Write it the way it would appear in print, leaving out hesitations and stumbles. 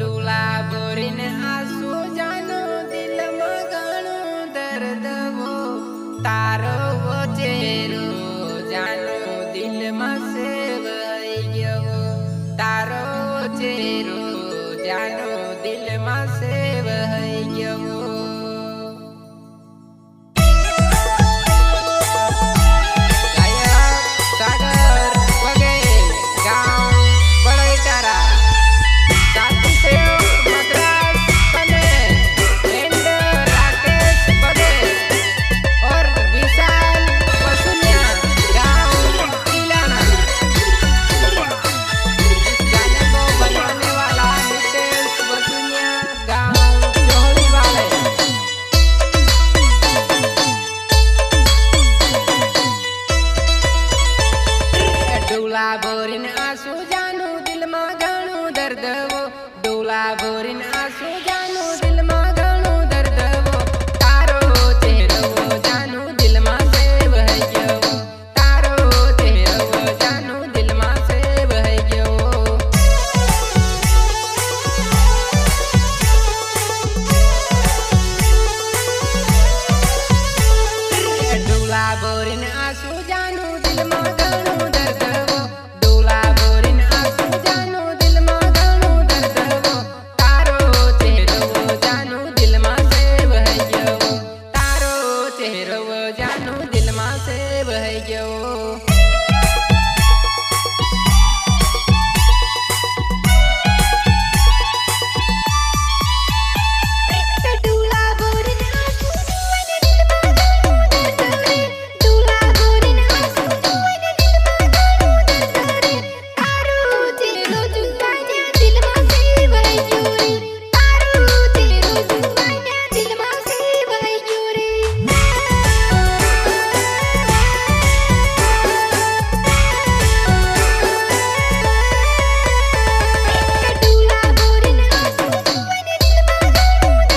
डोला भरीने आंसू जानो दिल में घणो दर्द वो तारो वो चेहरो जानो दिल में सेवाई गयो तारो चेहरो जानो दिल में सेवाई गयो डोला भरीने आंसू जानो दिल में घणो दर्द वो डोला भरीने आंसू